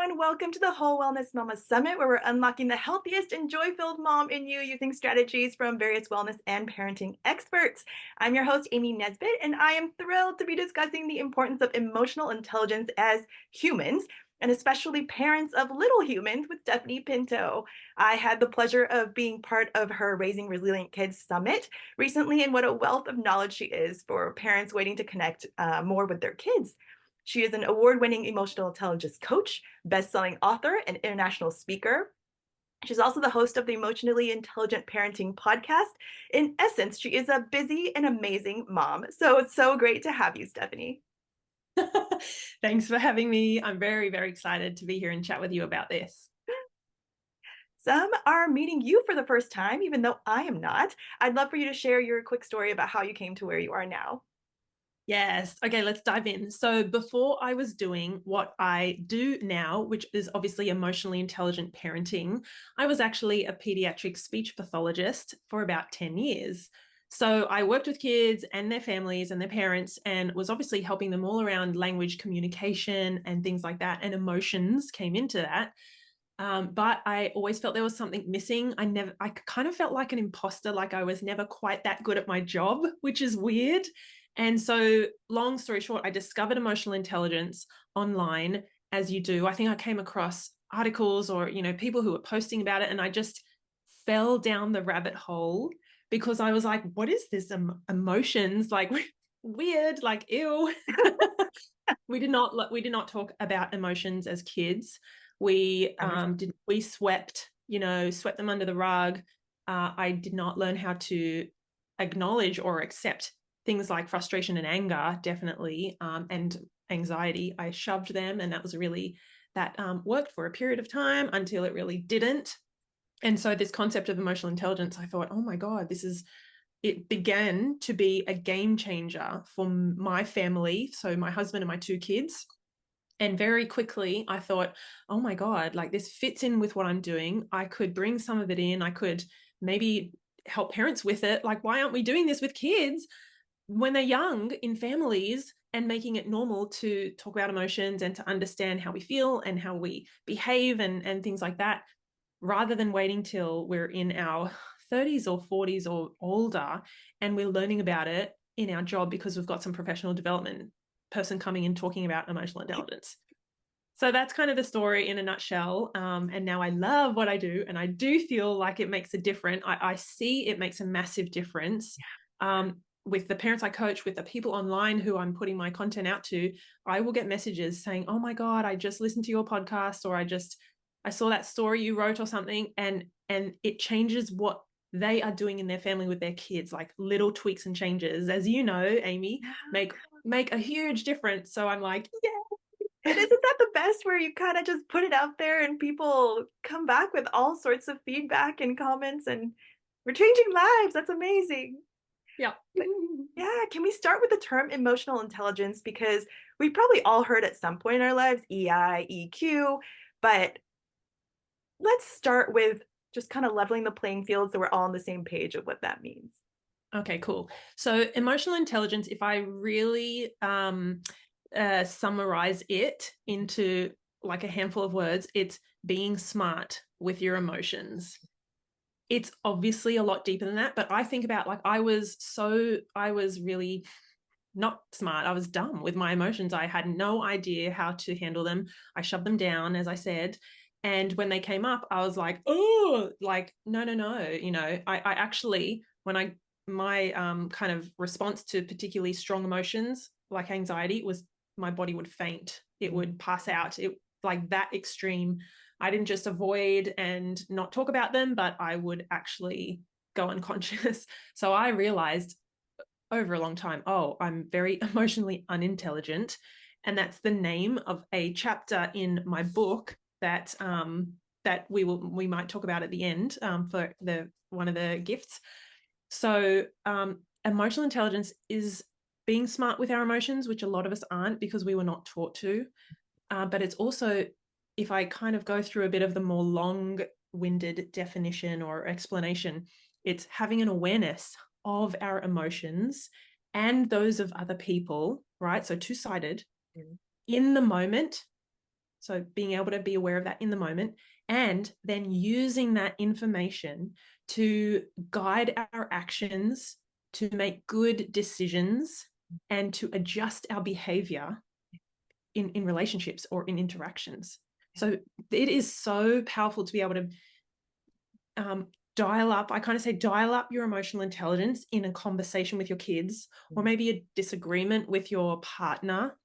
everyone. Welcome to the Whole Wellness Mama Summit, where we're unlocking the healthiest and joy filled mom in you using strategies from various wellness and parenting experts. I'm your host, Amy Nesbitt, and I am thrilled to be discussing the importance of emotional intelligence as humans, and especially parents of little humans with Stephanie Pinto. I had the pleasure of being part of her Raising Resilient Kids Summit recently, and what a wealth of knowledge she is for parents waiting to connect more with their kids. She is an award-winning emotional intelligence coach, best-selling author, and international speaker. She's also the host of the Emotionally Intelligent Parenting podcast. In essence, she is a busy and amazing mom. So it's so great to have you, Stephanie. Thanks for having me. I'm very, very excited to be here and chat with you about this. Some are meeting you for the first time, even though I am not. I'd love for you to share your quick story about how you came to where you are now. Yes. Okay, let's dive in. So before I was doing what I do now, which is obviously emotionally intelligent parenting, I was actually a pediatric speech pathologist for about 10 years. So I worked with kids and their families and their parents and was obviously helping them all around language communication and things like that. And emotions came into that. But I always felt there was something missing. I kind of felt like an imposter, like I was never quite that good at my job, which is weird. And so, long story short, I discovered emotional intelligence online, as you do. I think I came across articles or, people who were posting about it, and I just fell down the rabbit hole because I was like, what is this emotions? Like, weird, like, ew. We did not talk about emotions as kids. We swept them under the rug. I did not learn how to acknowledge or accept things like frustration and anger, definitely, and anxiety. I shoved them, and that worked for a period of time until it really didn't. And so this concept of emotional intelligence, I thought, oh my God, it began to be a game changer for my family. So my husband and my two kids. And very quickly, I thought, oh my God, like this fits in with what I'm doing. I could bring some of it in. I could maybe help parents with it. Like, why aren't we doing this with kids when they're young in families and making it normal to talk about emotions and to understand how we feel and how we behave and things like that, rather than waiting till we're in our 30s or 40s or older and we're learning about it in our job because we've got some professional development person coming in talking about emotional intelligence. So that's kind of the story in a nutshell. And now I love what I do, and I do feel like it makes a difference. I see it makes a massive difference. With the parents I coach, with the people online who I'm putting my content out to, I will get messages saying, oh my God, I just listened to your podcast, or I saw that story you wrote or something, and it changes what they are doing in their family with their kids. Like little tweaks and changes, as you know, Amy, make a huge difference. So I'm like, yeah. And isn't that the best where you kind of just put it out there and people come back with all sorts of feedback and comments and we're changing lives. That's amazing. Yeah. But yeah, can we start with the term emotional intelligence? Because we've probably all heard at some point in our lives EI, EQ, but let's start with just kind of leveling the playing field so we're all on the same page of what that means. Okay, cool. So emotional intelligence, if I really summarize it into like a handful of words, it's being smart with your emotions. It's obviously a lot deeper than that, but I think about like I was really not smart. I was dumb with my emotions. I had no idea how to handle them. I shoved them down, as I said. And when they came up, I was like, oh, like, no, no, no. I actually, my kind of response to particularly strong emotions like anxiety was my body would faint. It would pass out. It like that extreme. I didn't just avoid and not talk about them, but I would actually go unconscious. So I realized over a long time, oh, I'm very emotionally unintelligent. And that's the name of a chapter in my book that we might talk about at the end, for the one of the gifts. So emotional intelligence is being smart with our emotions, which a lot of us aren't because we were not taught to. But it's also, if I kind of go through a bit of the more long-winded definition or explanation, it's having an awareness of our emotions and those of other people, right? So two-sided, in the moment, So being able to be aware of that in the moment, and then using that information to guide our actions, to make good decisions, and to adjust our behavior in relationships or in interactions. So it is so powerful to be able to dial up, I kind of say dial up your emotional intelligence in a conversation with your kids, or maybe a disagreement with your partner,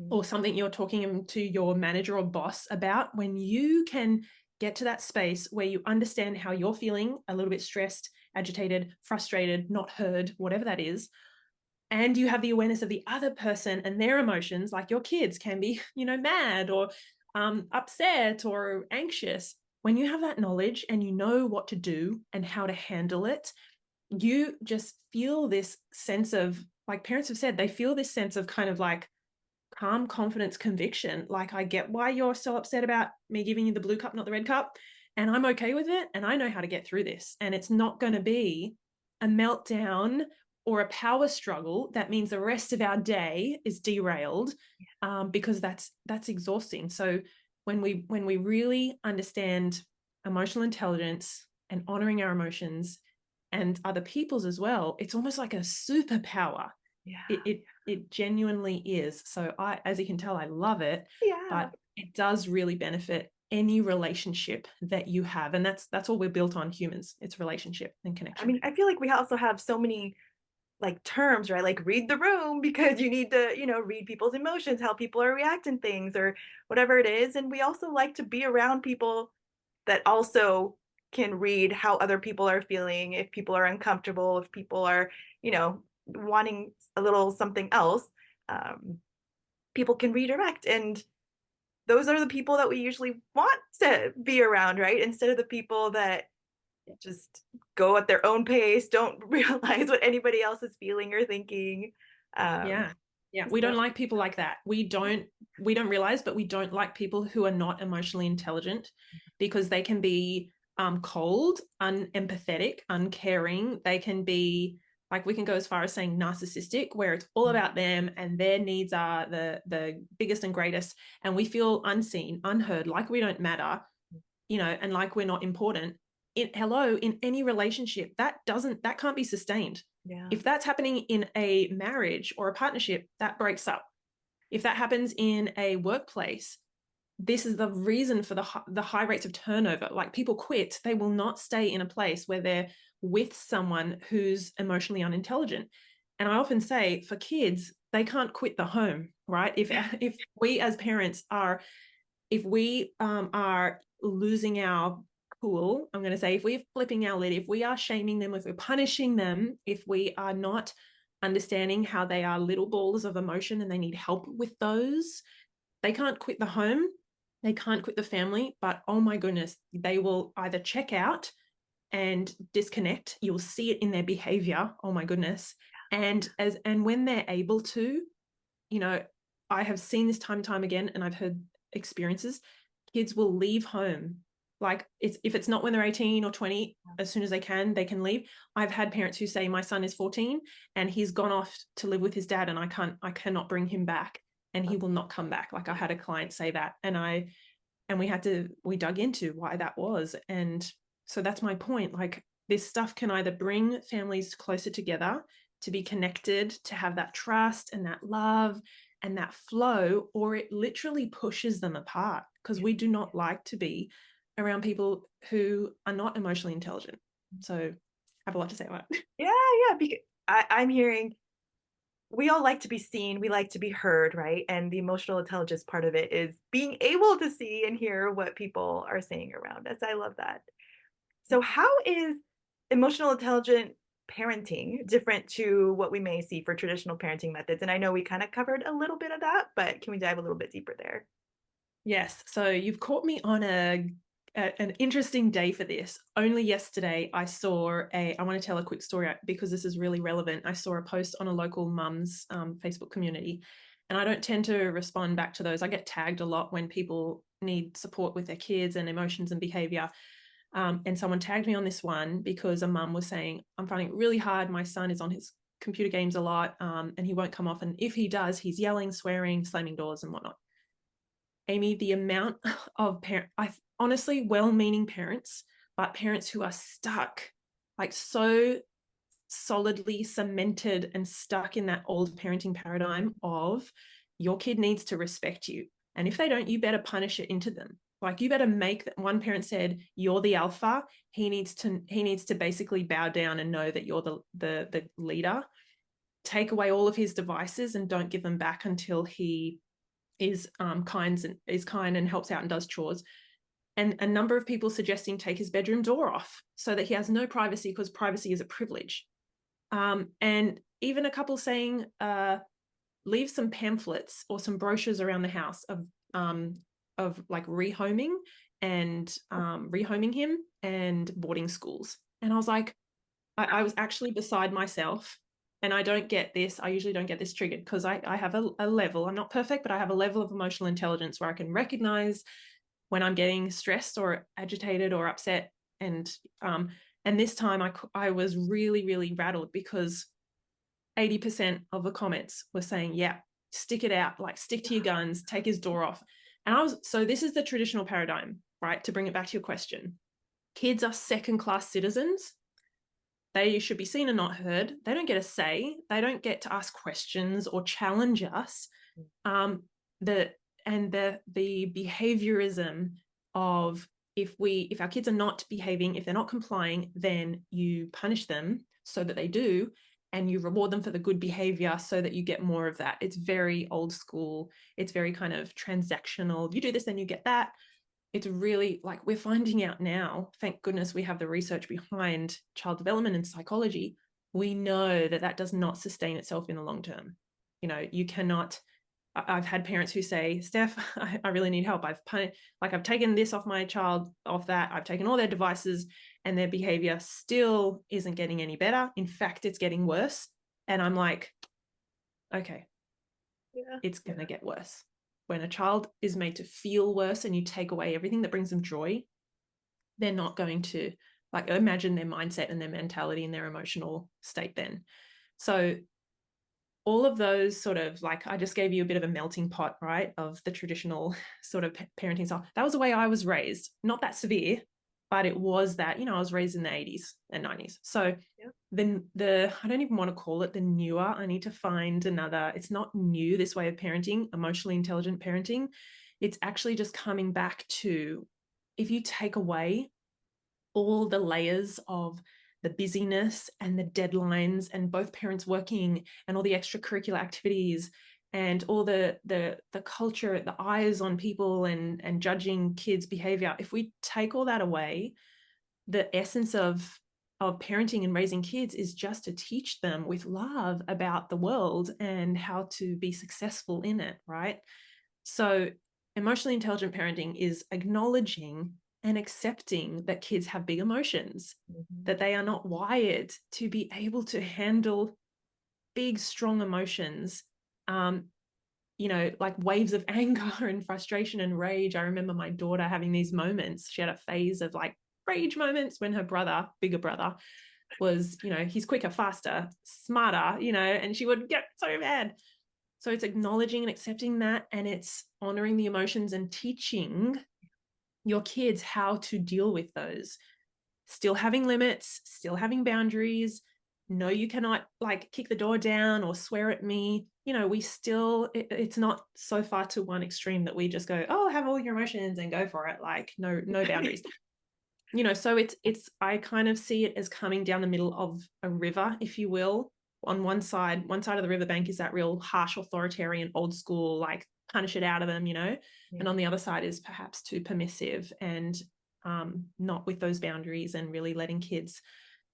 or something you're talking to your manager or boss about. When you can get to that space where you understand how you're feeling, a little bit stressed, agitated, frustrated, not heard, whatever that is, and you have the awareness of the other person and their emotions, like your kids can be, mad or upset or anxious. When you have that knowledge and you know what to do and how to handle it, you just feel this sense of, like parents have said, they feel this sense of kind of like calm, confidence, conviction. Like, I get why you're so upset about me giving you the blue cup, not the red cup, and I'm okay with it. And I know how to get through this. And it's not going to be a meltdown or a power struggle that means the rest of our day is derailed, because that's exhausting. So when we really understand emotional intelligence and honoring our emotions and other people's as well, it's almost like a superpower. Yeah. It genuinely is. So as you can tell, I love it. Yeah. But it does really benefit any relationship that you have, and that's all we're built on, humans. It's relationship and I connection. mean, I feel like we also have so many like terms, right? Like read the room because you need to, read people's emotions, how people are reacting things or whatever it is. And we also like to be around people that also can read how other people are feeling, if people are uncomfortable, if people are, wanting a little something else. Um, People can redirect. And those are the people that we usually want to be around, right? Instead of the people that just go at their own pace, don't realize what anybody else is feeling or thinking. Um, Yeah. Yeah. We so, don't like people like that. We don't realize, but we don't like people who are not emotionally intelligent, because they can be cold, unempathetic, uncaring. They can be, like, we can go as far as saying narcissistic, where it's all about them and their needs are the biggest and greatest. And we feel unseen, unheard, like we don't matter, and like we're not important. In any relationship, that can't be sustained. yeah, If that's happening in a marriage or a partnership, that breaks up. If that happens in a workplace, this is the reason for the high rates of turnover. Like, people quit, they will not stay in a place where they're with someone who's emotionally unintelligent. And I often say, for kids, they can't quit the home, right? If we as parents are, if we are losing our cool, I'm going to say, if we're flipping our lid, if we are shaming them, if we're punishing them, if we are not understanding how they are little balls of emotion and they need help with those, they can't quit the home, they can't quit the family, but oh my goodness, they will either check out and disconnect. You'll see it in their behavior. Oh my goodness. And when they're able to, you know, I have seen this time and time again, and I've heard experiences, kids will leave home. Like, if it's not when they're 18 or 20, as soon as they can leave. I've had parents who say, my son is 14 and he's gone off to live with his dad, and I cannot bring him back, and he will not come back. Like, I had a client say that, and we dug into why that was. And so that's my point. Like, this stuff can either bring families closer together, to be connected, to have that trust and that love and that flow, or it literally pushes them apart, because we do not like to be around people who are not emotionally intelligent. So I have a lot to say about it. yeah, yeah. Because I'm hearing we all like to be seen, we like to be heard, right? And the emotional intelligence part of it is being able to see and hear what people are saying around us. I love that. So, how is emotional intelligent parenting different to what we may see for traditional parenting methods? And I know we kind of covered a little bit of that, but can we dive a little bit deeper there? Yes. So you've caught me on an interesting day for this. Only yesterday I want to tell a quick story because this is really relevant. I saw a post on a local mum's Facebook community, and I don't tend to respond back to those. I get tagged a lot when people need support with their kids and emotions and behavior. And someone tagged me on this one because a mum was saying, I'm finding it really hard. My son is on his computer games a lot, and he won't come off. And if he does, he's yelling, swearing, slamming doors and whatnot. Amy, the amount of honestly, well-meaning parents, but parents who are stuck, like so solidly cemented and stuck in that old parenting paradigm of your kid needs to respect you. And if they don't, you better punish it into them. Like you better make that. One parent said, you're the alpha. He needs to basically bow down and know that you're the leader. Take away all of his devices and don't give them back until he is kind and helps out and does chores. And a number of people suggesting take his bedroom door off so that he has no privacy, because privacy is a privilege. And even a couple saying leave some pamphlets or some brochures around the house of like rehoming and rehoming him and boarding schools. And I was like, I was actually beside myself. And I don't get this. I usually don't get this triggered because I have a level. I'm not perfect, but I have a level of emotional intelligence where I can recognize when I'm getting stressed or agitated or upset. And this time I was really, really rattled because 80% of the comments were saying, yeah, stick it out, like stick to your guns, take his door off. And so this is the traditional paradigm, right? To bring it back to your question. Kids are second-class citizens. They should be seen and not heard. They don't get a say. They don't get to ask questions or challenge us. The behaviorism of if our kids are not behaving, if they're not complying, then you punish them so that they do, and you reward them for the good behavior so that you get more of that. It's very old school. It's very kind of transactional. You do this, then you get that. It's really like we're finding out now, thank goodness we have the research behind child development and psychology. We know that does not sustain itself in the long term. You cannot. I've had parents who say, Steph, I really need help. I've taken this off my child, off that. I've taken all their devices and their behavior still isn't getting any better. In fact, it's getting worse. And I'm like, okay, yeah, it's going to get worse. When a child is made to feel worse and you take away everything that brings them joy, they're not going to imagine their mindset and their mentality and their emotional state then. So all of those sort of I just gave you a bit of a melting pot, right, of the traditional sort of parenting style. That was the way I was raised. Not that severe, but it was that, I was raised in the 80s and 90s. So yeah. Then I don't even want to call it the newer. I need to find another. It's not new, this way of parenting, emotionally intelligent parenting. It's actually just coming back to, if you take away all the layers of the busyness and the deadlines and both parents working and all the extracurricular activities and all the culture, the eyes on people and judging kids' behavior, if we take all that away, the essence of parenting and raising kids is just to teach them with love about the world and how to be successful in it, right? So emotionally intelligent parenting is acknowledging and accepting that kids have big emotions, that they are not wired to be able to handle big, strong emotions, like waves of anger and frustration and rage. I remember my daughter having these moments. She had a phase of rage moments when her brother, bigger brother, was, he's quicker, faster, smarter, and she would get so mad. So it's acknowledging and accepting that, and it's honoring the emotions and teaching your kids how to deal with those. Still having limits, still having boundaries. No, you cannot kick the door down or swear at me. It's not so far to one extreme that we just go, oh, have all your emotions and go for it. No boundaries. So it's I kind of see it as coming down the middle of a river, if you will. On one side of the riverbank is that real harsh, authoritarian, old school, punish it out of them, yeah. And on the other side is perhaps too permissive and not with those boundaries and really letting kids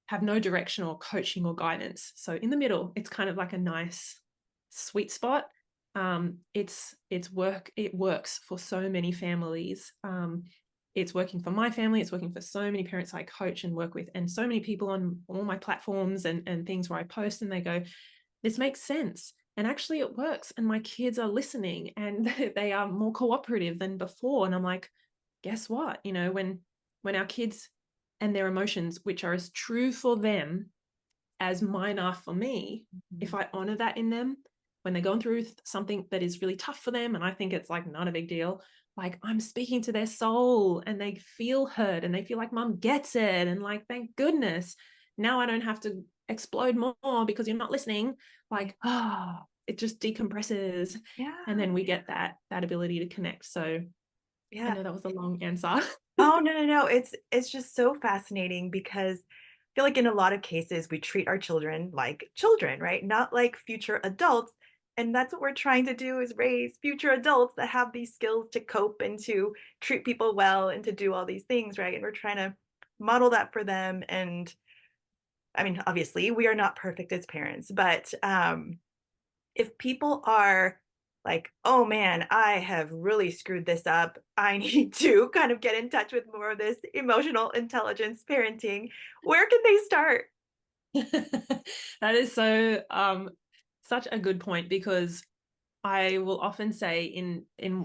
have no direction or coaching or guidance. So in the middle, it's kind of like a nice sweet spot. It works for so many families. It's working for my family. It's working for so many parents I coach and work with, and so many people on all my platforms and things where I post, and they go, this makes sense. And actually it works. And my kids are listening and they are more cooperative than before. And I'm like, guess what? When our kids and their emotions, which are as true for them as mine are for me, if I honor that in them, when they're going through something that is really tough for them, and I think it's not a big deal, like I'm speaking to their soul and they feel heard and they feel like mom gets it. And like, thank goodness. Now I don't have to explode more because you're not listening. Like, it just decompresses. And Yeah. then we get that ability to connect. So I Yeah. know that was a long answer. Oh, no, no, no. It's just so fascinating because I feel like in a lot of cases we treat our children like children, right? Not like future adults. And that's what we're trying to do is raise future adults that have these skills to cope and to treat people well and to do all these things, right? And we're trying to model that for them. And I mean, obviously, we are not perfect as parents, but if people are like, oh man, I have really screwed this up. I need to kind of get in touch with more of this emotional intelligence parenting. Where can they start? That is so such a good point, because I will often say in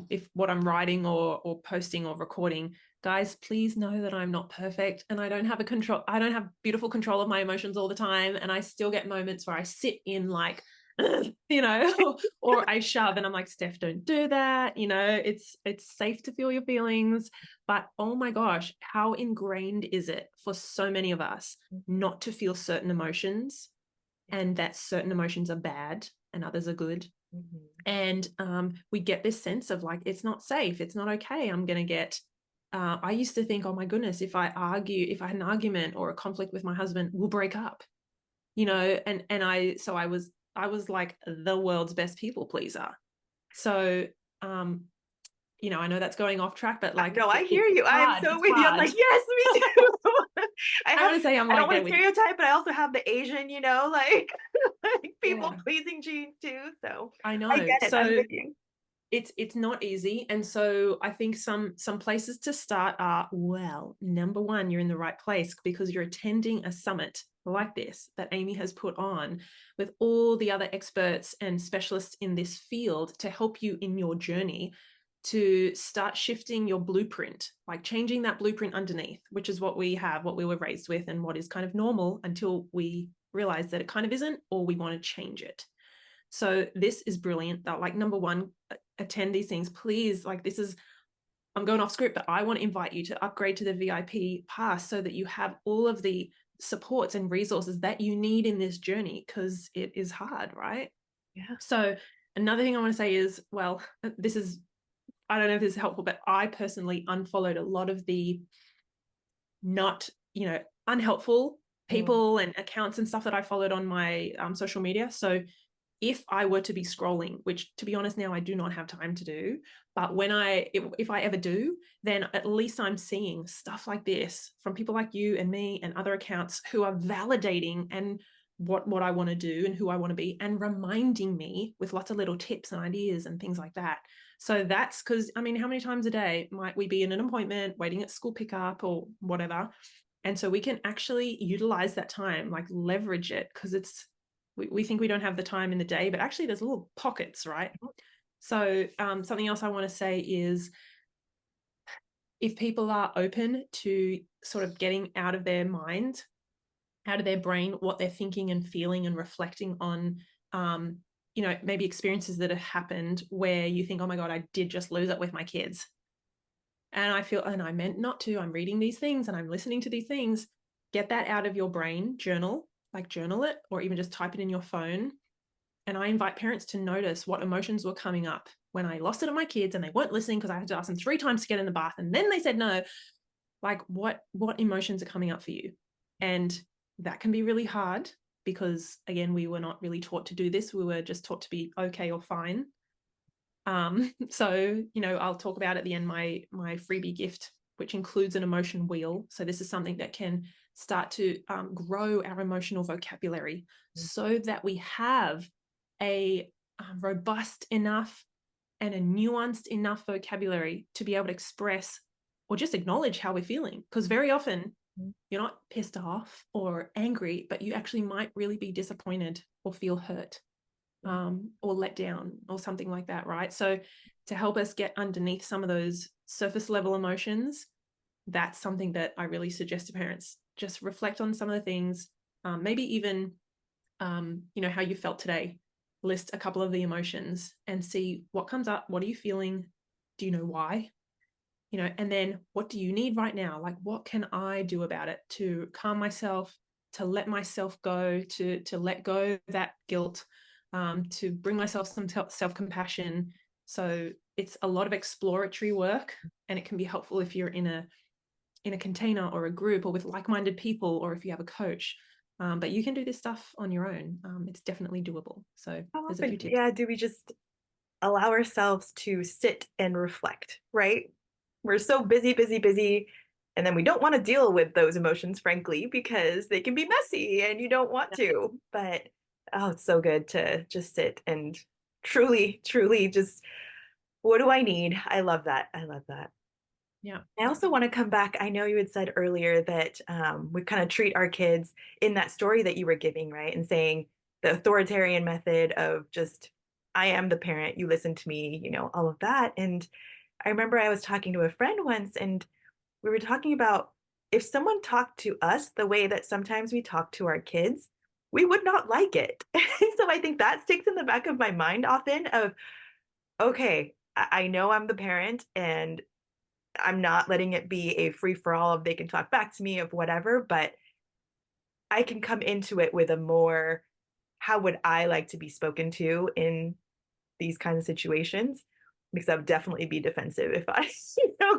if what I'm writing or posting or recording, guys, please know that I'm not perfect and I don't have beautiful control of my emotions all the time, and I still get moments where I sit in like or I shove and I'm like, Steph, don't do that. It's safe to feel your feelings, but oh my gosh, how ingrained is it for so many of us not to feel certain emotions, and that certain emotions are bad and others are good. Mhm. And we get this sense of like, it's not safe, it's not okay, I'm going to get I used to think, oh my goodness, if I had an argument or a conflict with my husband, we'll break up, and I was like the world's best people pleaser. So I know that's going off track, but like No, I hear it's you. I am hard, so it's with you. I'm hard. like, yes, me too. I I have, want to say I'm I don't right want there to with you. stereotype, but I also have the Asian, like, like people Yeah, pleasing gene too. So I I know. get it. I'm So with you. it's not easy, and so I think some places to start are, well, number one, you're in the right place because you're attending a summit like this that Amy has put on with all the other experts and specialists in this field to help you in your journey to start shifting your blueprint, like changing that blueprint underneath, which is what we were raised with and what is kind of normal until we realize that it kind of isn't, or we want to change it. So this is brilliant. That, like, number one, attend these things, please. Like, I'm going off script, but I want to invite you to upgrade to the VIP pass so that you have all of the supports and resources that you need in this journey, because it is hard, right? Yeah. So another thing I want to say is, well, I don't know if this is helpful, but I personally unfollowed a lot of the not, unhelpful Mm. people and accounts and stuff that I followed on my social media. So if I were to be scrolling, which to be honest now I do not have time to do, but if I ever do, then at least I'm seeing stuff like this from people like you and me and other accounts who are validating and what I want to do and who I want to be, and reminding me with lots of little tips and ideas and things like that. So that's because, I mean, how many times a day might we be in an appointment, waiting at school pickup or whatever? And so we can actually utilize that time, like leverage it, because we think we don't have the time in the day, but actually there's little pockets, right? So something else I want to say is, if people are open to sort of getting out of their mind, out of their brain, what they're thinking and feeling and reflecting on, maybe experiences that have happened where you think, oh my God, I did just lose it with my kids. And I meant not to, I'm reading these things and I'm listening to these things. Get that out of your brain, journal it, or even just type it in your phone. And I invite parents to notice what emotions were coming up when I lost it at my kids and they weren't listening because I had to ask them 3 times to get in the bath and then they said no. Like, what emotions are coming up for you? And that can be really hard because, again, we were not really taught to do this. We were just taught to be okay or fine. So, I'll talk about at the end my freebie gift, which includes an emotion wheel. So this is something that can start to grow our emotional vocabulary so that we have a robust enough and a nuanced enough vocabulary to be able to express or just acknowledge how we're feeling. Because very often you're not pissed off or angry, but you actually might really be disappointed or feel hurt, or let down or something like that, right? So to help us get underneath some of those surface level emotions, that's something that I really suggest to parents. Just reflect on some of the things, maybe even, how you felt today. List a couple of the emotions and see what comes up. What are you feeling? Do you know why? and then what do you need right now? Like, what can I do about it to calm myself, to let myself go, to let go that guilt, to bring myself some self-compassion. So it's a lot of exploratory work, and it can be helpful if you're in a container or a group or with like-minded people, or if you have a coach. But you can do this stuff on your own. It's definitely doable. So How there's a few often, tips. yeah, do we just allow ourselves to sit and reflect, right? We're so busy, busy, busy. And then we don't want to deal with those emotions, frankly, because they can be messy and you don't want to. But oh, it's so good to just sit and truly, truly just, what do I need? I love that. I love that. Yeah. I also want to come back. I know you had said earlier that we kind of treat our kids in that story that you were giving, right? And saying the authoritarian method of just, I am the parent, you listen to me, all of that. And I remember I was talking to a friend once and we were talking about if someone talked to us the way that sometimes we talk to our kids, we would not like it. So I think that sticks in the back of my mind often of, okay, I know I'm the parent and I'm not letting it be a free for all of they can talk back to me of whatever, but I can come into it with a more, how would I like to be spoken to in these kinds of situations? Because I would definitely be defensive if I,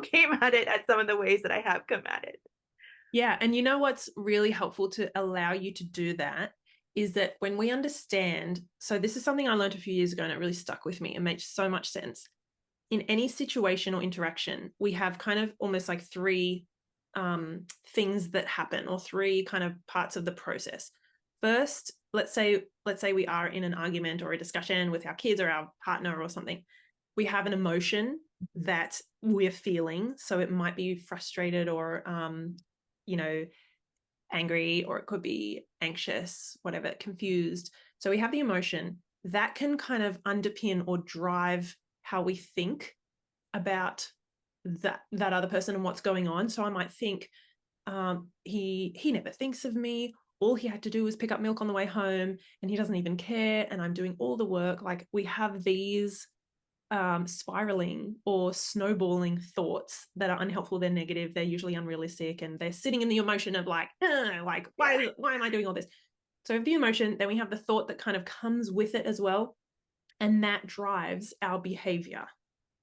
came at it at some of the ways that I have come at it. Yeah. And you know what's really helpful to allow you to do that is that when we understand, so this is something I learned a few years ago and it really stuck with me and makes so much sense. In any situation or interaction, we have kind of almost like three things that happen, or three kind of parts of the process. First, let's say we are in an argument or a discussion with our kids or our partner or something. We have an emotion that we're feeling. So it might be frustrated or you know, angry, or it could be anxious, whatever, confused. So we have the emotion that can kind of underpin or drive how we think about that other person and what's going on. So I might think, he never thinks of me. All he had to do was pick up milk on the way home, and he doesn't even care. And I'm doing all the work. Like, we have these spiraling or snowballing thoughts that are unhelpful. They're negative. They're usually unrealistic, and they're sitting in the emotion of like Yeah. why am I doing all this? So we have the emotion, then we have the thought that kind of comes with it as well, and that drives our behavior.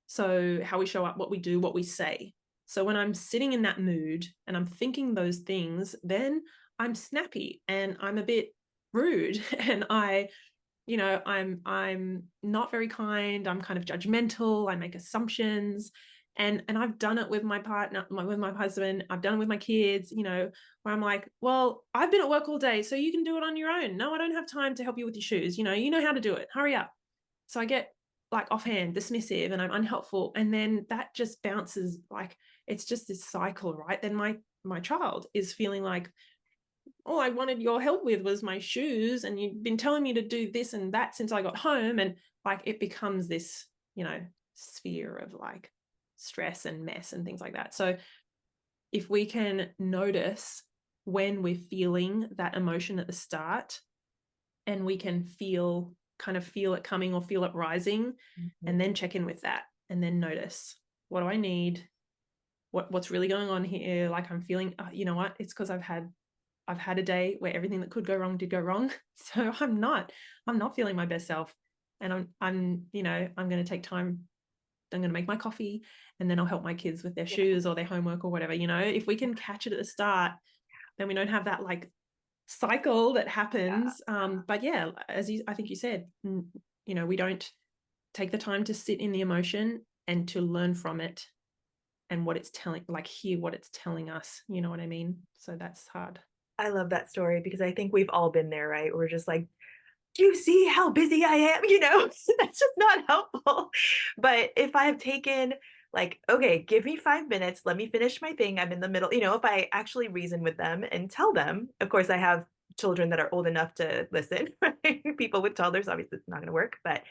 So how we show up, what we do, what we say. So when I'm sitting in that mood and I'm thinking those things, then I'm snappy and I'm a bit rude and I'm not very kind. I'm kind of judgmental. I make assumptions. And I've done it with my partner, with my husband. I've done it with my kids, where I'm like, well, I've been at work all day, so you can do it on your own. No, I don't have time to help you with your shoes. You know how to do it. Hurry up. So I get like offhand, dismissive, and I'm unhelpful. And then that just bounces, like, it's just this cycle, right? Then my child is feeling like, all I wanted your help with was my shoes, and you've been telling me to do this and that since I got home. And like, it becomes this, sphere of like stress and mess and things like that. So if we can notice when we're feeling that emotion at the start, and we can kind of feel it coming or feel it rising, Mhm. and then check in with that, and then notice, what do I need? What's really going on here? Like, I'm feeling, you know what? It's because I've had a day where everything that could go wrong did go wrong. So I'm not feeling my best self. And I'm going to take time. I'm going to make my coffee, and then I'll help my kids with their Yeah. shoes or their homework or whatever. If we can catch it at the start, then we don't have that like cycle that happens. But yeah, I think you said, we don't take the time to sit in the emotion and to learn from it and what it's telling, like, hear what it's telling us. You know what I mean? So that's hard. I love that story because I think we've all been there, right? We're just like, do you see how busy I am? That's just not helpful. But if I've taken, like, okay, give me 5 minutes, let me finish my thing. I'm in the middle. If I actually reason with them and tell them, of course, I have children that are old enough to listen, right? People with toddlers, obviously, it's not going to work. But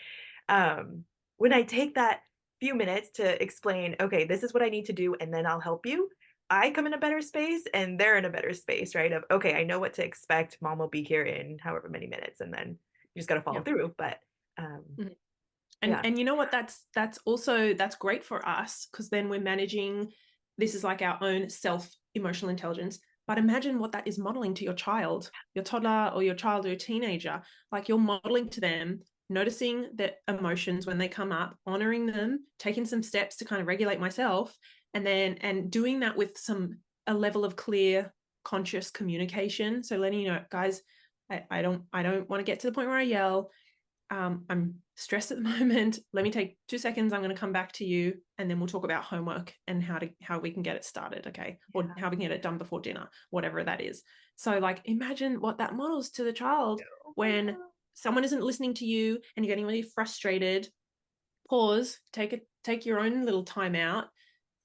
um, when I take that few minutes to explain, okay, this is what I need to do, and then I'll help you, I come in a better space and they're in a better space, right? Of, okay, I know what to expect. Mom will be here in however many minutes. And then you just got to follow Yeah. through. But Mhm. And Yeah. and you know what, that's great for us, because then we're managing, this is like our own self emotional intelligence. But imagine what that is modeling to your child, your toddler, or your child or your teenager. Like, you're modeling to them, noticing that emotions when they come up, honoring them, taking some steps to kind of regulate myself, and doing that with a level of clear, conscious communication. So letting you know, guys, I don't want to get to the point where I yell. I'm stressed at the moment. Let me take 2 seconds. I'm going to come back to you, and then we'll talk about homework and how we can get it started, okay? Or how we can get it done before dinner, whatever that is. So, like, imagine what that models to the child when someone isn't listening to you and you're getting really frustrated. Pause, take your own little time out,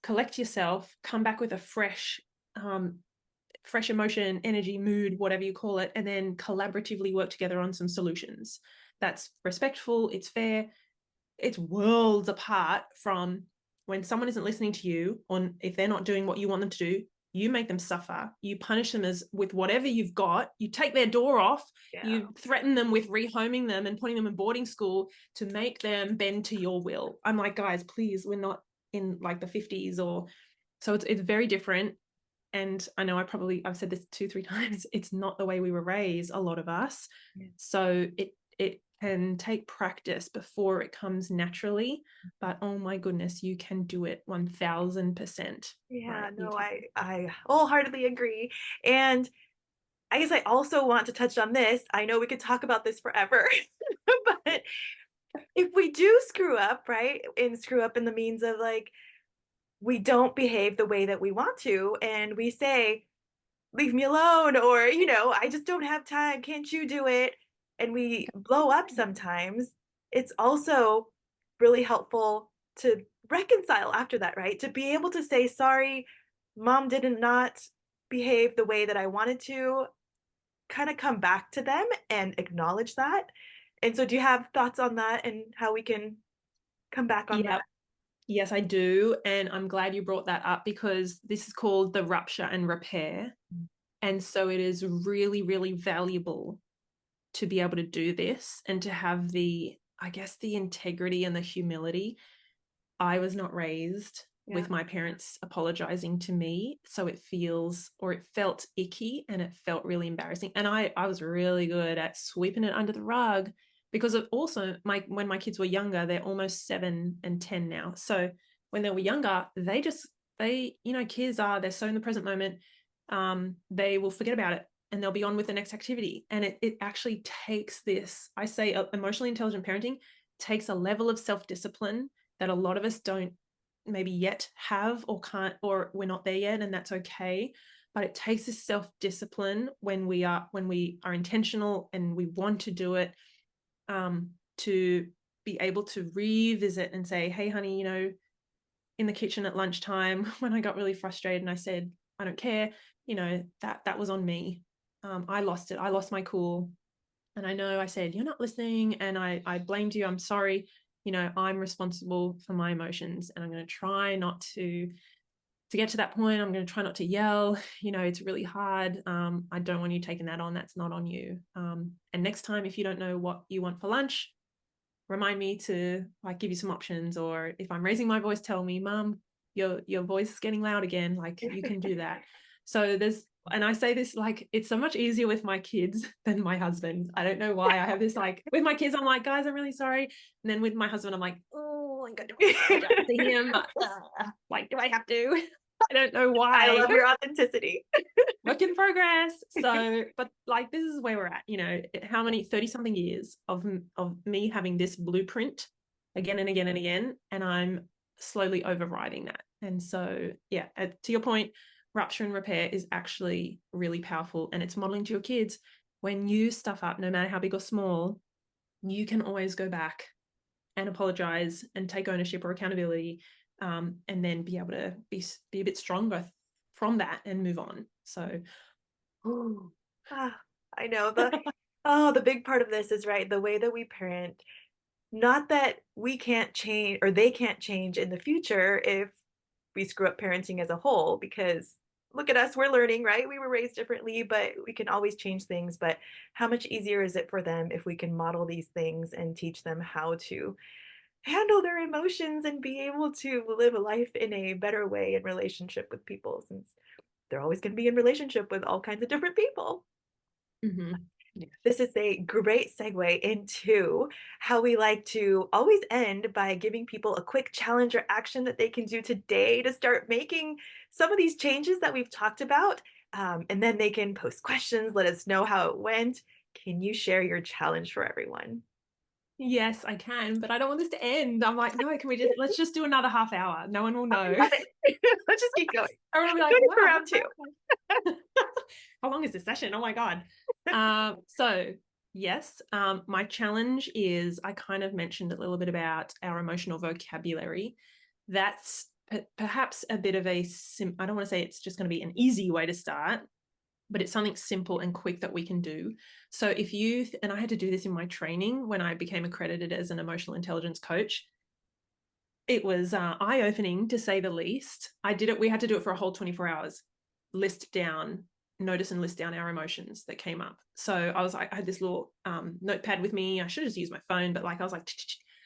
collect yourself, come back with a fresh emotion, energy, mood, whatever you call it, and then collaboratively work together on some solutions. That's respectful, it's fair, it's worlds apart from when someone isn't listening to you, or if they're not doing what you want them to do, you make them suffer, you punish them as with whatever you've got, you take their door off, Yeah. you threaten them with rehoming them and putting them in boarding school to make them bend to your will. I'm like, guys, please, we're not in like the 50s. Or so it's very different. And I know I've said this 2-3 times, it's not the way we were raised, a lot of us. Yeah. So it can take practice before it comes naturally, but oh my goodness, you can do it 1000%. Yeah, Right, you no, can. I wholeheartedly agree. And I guess I also want to touch on this. I know we could talk about this forever, but if we do screw up, right? And screw up in the means of like we don't behave the way that we want to, and we say, leave me alone, or, I just don't have time. Can't you do it? And we blow up sometimes. It's also really helpful to reconcile after that, right? To be able to say, sorry, mom did not behave the way that I wanted to, kind of come back to them and acknowledge that. And so, do you have thoughts on that and how we can come back on that? Yeah. Yes, I do. And I'm glad you brought that up, because this is called the rupture and repair. And so it is really, really valuable to be able to do this and to have I guess, the integrity and the humility. I was not raised Yeah. with my parents apologizing to me. So it felt icky, and it felt really embarrassing. And I was really good at sweeping it under the rug, because of also when my kids were younger, they're almost 7 and 10 now. So when they were younger, they're so in the present moment. They will forget about it and they'll be on with the next activity. And it actually takes this, I say, emotionally intelligent parenting takes a level of self-discipline that a lot of us don't maybe yet have, or can't, or we're not there yet, and that's okay. But it takes this self-discipline when we are intentional and we want to do it, to be able to revisit and say, hey honey, in the kitchen at lunchtime when I got really frustrated and I said, I don't care, that was on me. I lost it. I lost my cool. And I know I said, you're not listening, and I blamed you. I'm sorry. I'm responsible for my emotions, and I'm going to try not to get to that point. I'm going to try not to yell. It's really hard. I don't want you taking that on. That's not on you. And next time, if you don't know what you want for lunch, remind me to like give you some options. Or if I'm raising my voice, tell me, Mom, your voice is getting loud again. Like, you can do that. So and I say this, like, it's so much easier with my kids than my husband. I don't know why. I have this, like, with my kids, I'm like, guys, I'm really sorry. And then with my husband, I'm like, oh, I'm going to apologize to him. Like, do I have to? I don't know I why. love your authenticity. Work in progress. So, but like, this is where we're at, how many 30 something years of me having this blueprint again and again and again, and I'm slowly overriding that. And so, yeah, to your point, rupture and repair is actually really powerful, and it's modeling to your kids, when you stuff up, no matter how big or small, you can always go back and apologize and take ownership or accountability, and then be able to be a bit stronger from that and move on. So, I know the big part of this is right, the way that we parent. Not that we can't change or they can't change in the future if we screw up parenting as a whole, because look at us, we're learning, right? We were raised differently, but we can always change things. But how much easier is it for them if we can model these things and teach them how to handle their emotions and be able to live a life in a better way in relationship with people, since they're always going to be in relationship with all kinds of different people. Mm-hmm. Yeah. This is a great segue into how we like to always end by giving people a quick challenge or action that they can do today to start making some of these changes that we've talked about. And then they can post questions, let us know how it went. Can you share your challenge for everyone? Yes, I can, but I don't want this to end. I'm like, no, can we just let's just do another half hour. No one will I know. love it. Let's just keep going. Everyone will be Go like, to for wow, round what's two. that? How long is this session? Oh my God. So yes, my challenge is I kind of mentioned a little bit about our emotional vocabulary. That's perhaps a bit of I don't want to say it's just going to be an easy way to start, but it's something simple and quick that we can do. So if you, and I had to do this in my training when I became accredited as an emotional intelligence coach, it was eye-opening to say the least. We had to do it for a whole 24 hours. Notice and list down our emotions that came up. So I was like, I had this little notepad with me. I should have just used my phone, but like I was like,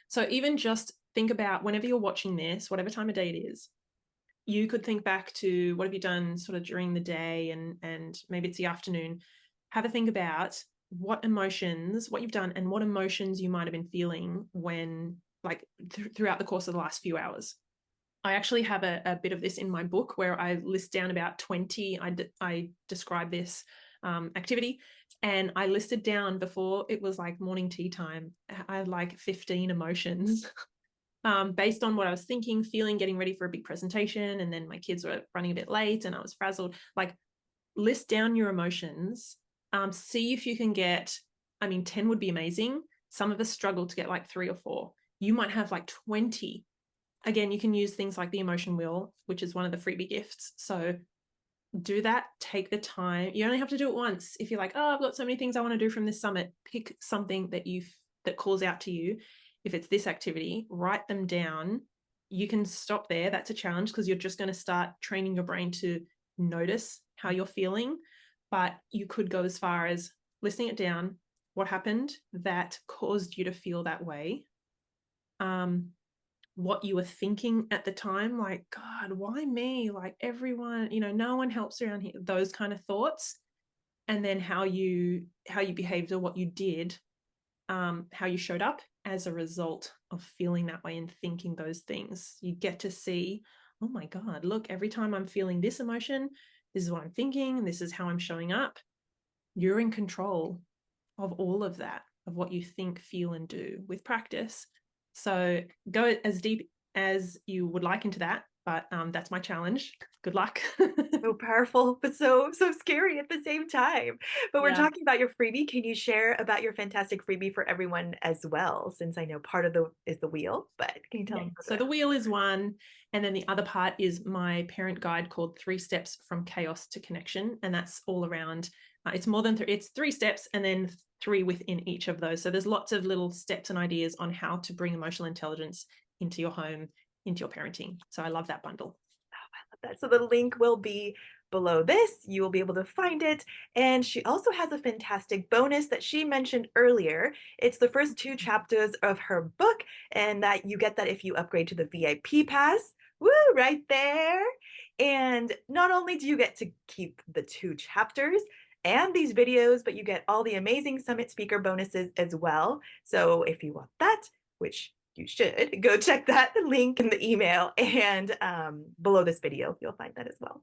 so even just think about whenever you're watching this, whatever time of day it is, you could think back to what have you done sort of during the day, and maybe it's the afternoon. Have a think about what emotions, what you've done, and what emotions you might have been feeling when, like, throughout the course of the last few hours. I actually have a bit of this in my book where I list down about 20. I describe this activity, and I listed down before it was like morning tea time. I had like 15 emotions based on what I was thinking, feeling, getting ready for a big presentation. And then my kids were running a bit late and I was frazzled. Like, list down your emotions, see if you can get, I mean, 10 would be amazing. Some of us struggle to get like 3 or 4. You might have like 20. Again, you can use things like the emotion wheel, which is one of the freebie gifts. So do that, take the time. You only have to do it once. If you're like, oh, I've got so many things I want to do from this summit, pick something that calls out to you. If it's this activity, write them down. You can stop there. That's a challenge because you're just going to start training your brain to notice how you're feeling. But you could go as far as listing it down. What happened that caused you to feel that way? What you were thinking at the time, like, God, why me? Like, everyone, no one helps around here, those kind of thoughts. And then how you behaved or what you did, how you showed up as a result of feeling that way and thinking those things. You get to see, oh my God, look, every time I'm feeling this emotion, this is what I'm thinking, this is how I'm showing up. You're in control of all of that, of what you think, feel, and do with practice. So go as deep as you would like into that, but that's my challenge. Good luck. So powerful, but so scary at the same time. But we're Yeah. talking about your freebie. Can you share about your fantastic freebie for everyone as well? Since I know part of the is the wheel, but can you tell Yeah. them So the wheel is one. And then the other part is my parent guide called 3 Steps from Chaos to Connection. And that's all around, it's more than it's 3 steps and then 3 within each of those. So there's lots of little steps and ideas on how to bring emotional intelligence into your home, into your parenting. So I love that bundle. that? So the link will be below this. You will be able to find it. And she also has a fantastic bonus that she mentioned earlier. It's the first 2 chapters of her book, and that you get that if you upgrade to the VIP pass. Woo, right there. And not only do you get to keep the 2 chapters and these videos, but you get all the amazing summit speaker bonuses as well. So if you want that, which you should, go check that link in the email, and below this video, you'll find that as well.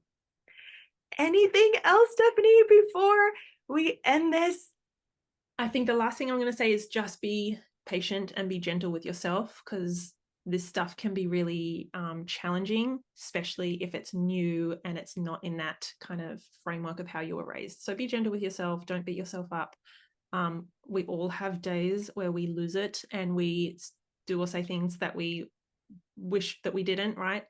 Anything else, Stephanie, before we end this? I think the last thing I'm going to say is just be patient and be gentle with yourself, because this stuff can be really challenging, especially if it's new and it's not in that kind of framework of how you were raised. So be gentle with yourself. Don't beat yourself up. We all have days where we lose it and we do or say things that we wish that we didn't, right?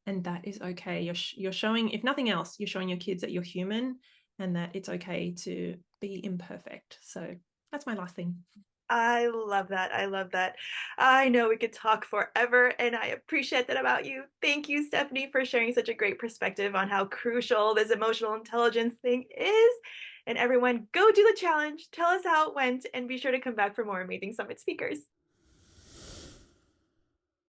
And that is okay. You're showing, if nothing else, you're showing your kids that you're human and that it's okay to be imperfect. So that's my last thing. I love that. I love that. I know we could talk forever, and I appreciate that about you. Thank you, Stephanie, for sharing such a great perspective on how crucial this emotional intelligence thing is. And everyone, go do the challenge, tell us how it went, and be sure to come back for more amazing summit speakers.